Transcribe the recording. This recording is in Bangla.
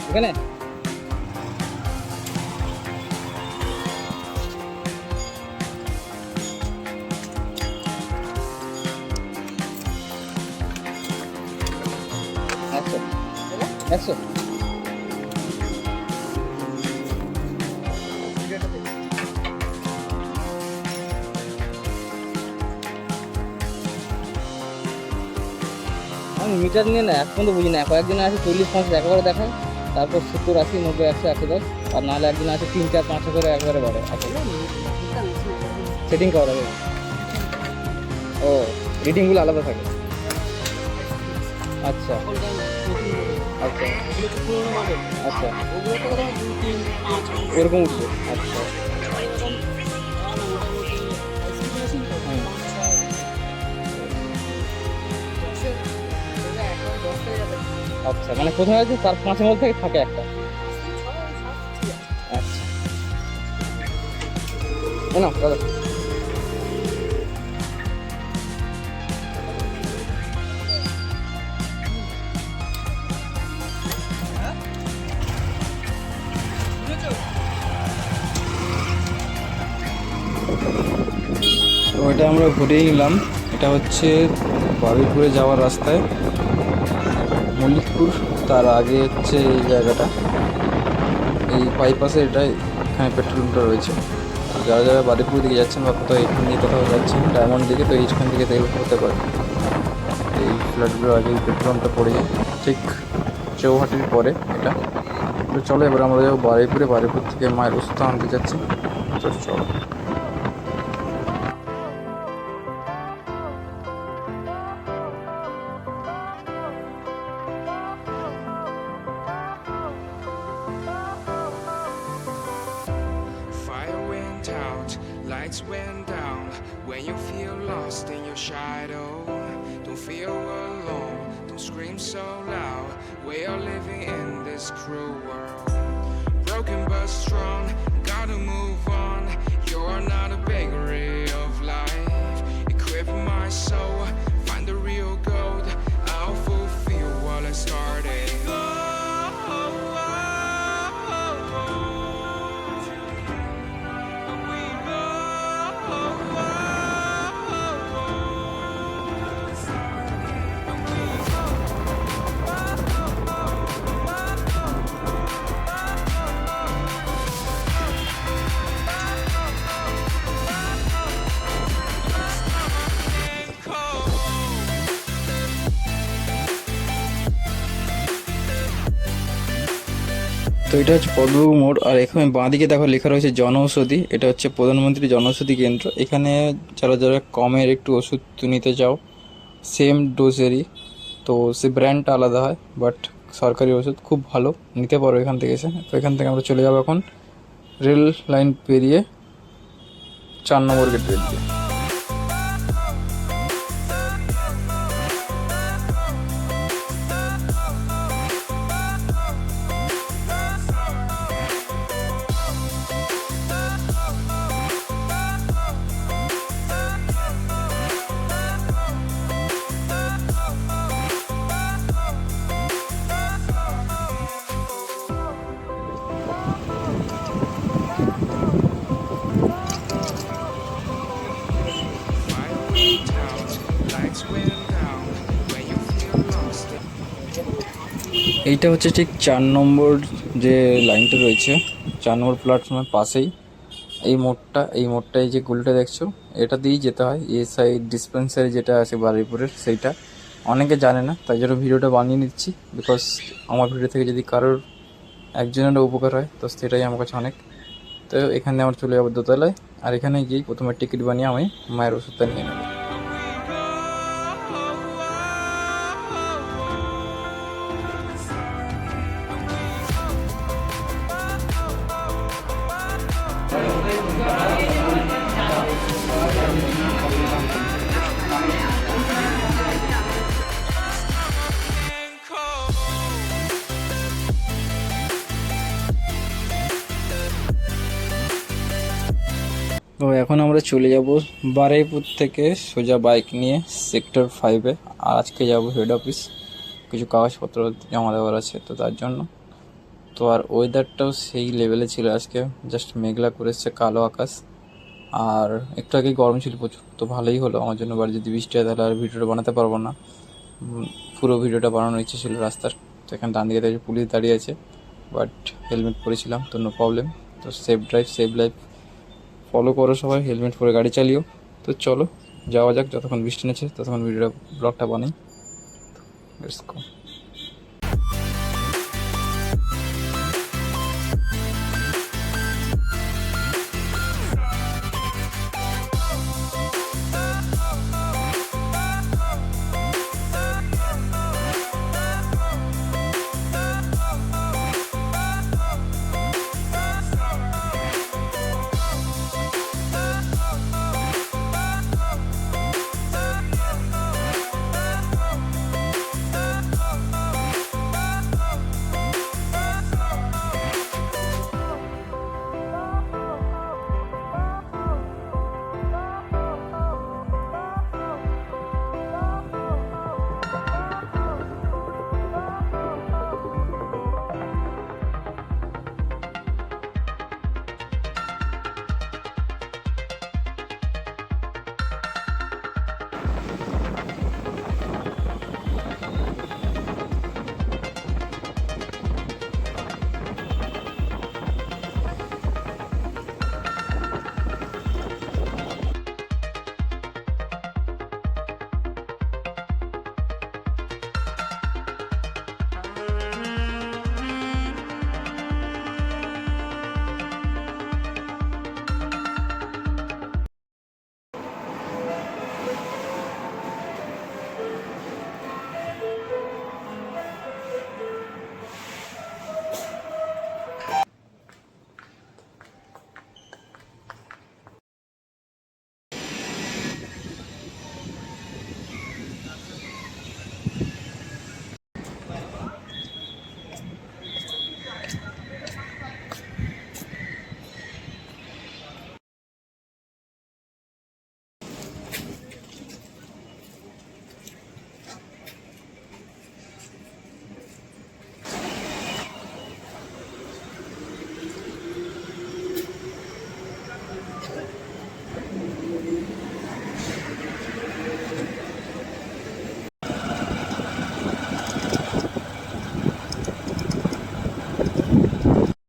এখানে একশো একশো আমি মিটার নিয়ে না এখন তো বুঝি না, কয়েকদিন আছে 40-50 একেবারে দেখায়, তারপর 70-80-90-100-110, আর নাহলে একদিন আছে 3-4-5 করে একবারে বাড়ে। সেটিং করা থাকে, ও রিডিংগুলো আলাদা থাকে। আচ্ছা আচ্ছা আচ্ছা এরকম উঠবে। আচ্ছা আচ্ছা, মানে প্রথমে আছে তার 5-এর মধ্যে থাকে একটা। আচ্ছা না দাদা, তো এটা আমরা ঘুরেই নিলাম। এটা হচ্ছে বারুইপুরে যাওয়ার রাস্তায় মল্লিকপুর, তার আগে হচ্ছে এই জায়গাটা, এই বাইপাসে এটাই, এখানে পেট্রোল পাম্পটা রয়েছে। যারা যারা বারুইপুর দিকে যাচ্ছেন বা কোথাও এখান দিয়ে কোথাও যাচ্ছেন ডায়মন্ড দিকে, তো এইখান থেকে তেল হতে পারে। এই ফ্ল্যাটগুলোর আগে পেট্রোল পাম্পটা পড়ে যায়, ঠিক চৌহাটির পরে এটা। তো চলো এবার আমরা যাবো বারুইপুরে, বারুইপুর থেকে মায়ের ওষুধ আনতে যাচ্ছি। তো চলো। Fire went out, lights went down. When you feel lost in your shadow, don't feel alone, don't scream so loud. We are living in this cruel world, broken but strong, gotta move on. You're not a bakery of life, equip my soul, find the real gold. I'll fulfill what I started. তো এটা হচ্ছে পদ্মবাবু মোড়, আর এখানে বাঁদিকে দেখো লেখা রয়েছে জনঔষধি। এটা হচ্ছে প্রধানমন্ত্রী জনঔষধি কেন্দ্র। এখানে যারা যারা কমের একটু ওষুধ নিতে চাও, সেম ডোজেরই, তো সে ব্র্যান্ডটা আলাদা হয়, বাট সরকারি ওষুধ খুব ভালো, নিতে পারো এখান থেকে এসে। তো এখান থেকে আমরা চলে যাবো এখন রেল লাইন পেরিয়ে 4 নম্বর গেট দিয়ে। Fire went out, lights went down. When you feel lost. এইটা হচ্ছে ঠিক 4 নম্বর যে লাইনটা রয়েছে, 4 নম্বর প্ল্যাটফর্মের পাশেই এই মোড়টাই যে গুলটা দেখছো, এটা দিয়েই যেতে হয়। এই সাইড ডিসপেন্সারি যেটা আছে বারুইপুরের, সেইটা অনেকে জানে না, তাই জন্য ভিডিওটা বানিয়ে নিচ্ছি। বিকজ আমার ভিডিও থেকে যদি কারোর একজনেরও উপকার হয়, তো সেটাই আমার কাছে অনেক। তো এখানে আমার চলে যাবো দোতলায়, আর এখানে গিয়ে প্রথমে টিকিট বানিয়ে আমি মায়ের ওষুধটা নিয়ে নেবো। তো এখন আমরা চলে যাব বারুইপুর থেকে সোজা বাইক নিয়ে সেক্টর 5-এ। আর আজকে যাব হেড অফিস, কিছু কাগজপত্র জমা দেওয়ার আছে, তো তার জন্য। তো আর ওয়েদারটাও সেই লেভেলে ছিল আজকে, জাস্ট মেঘলা করে এসছে, কালো আকাশ। আর একটু আগে গরম ছিল প্রচুর, তো ভালোই হলো আমার জন্য। বাড়ি যদি বৃষ্টি হয় তাহলে আর ভিডিওটা বানাতে পারবো না। পুরো ভিডিওটা বানানোর ইচ্ছে ছিল রাস্তার। তো এখানে ডান দিকে দেখছি পুলিশ দাঁড়িয়ে আছে, বাট হেলমেট পরেছিলাম তো নো প্রবলেম। তো safe drive save life, follow করো সবাই, হেলমেট পরে গাড়ি চালিও। তো চলো যাওয়া যাক, যতক্ষণ বৃষ্টি নেছে ততক্ষণ ব্লগটা বানাই। Let's go.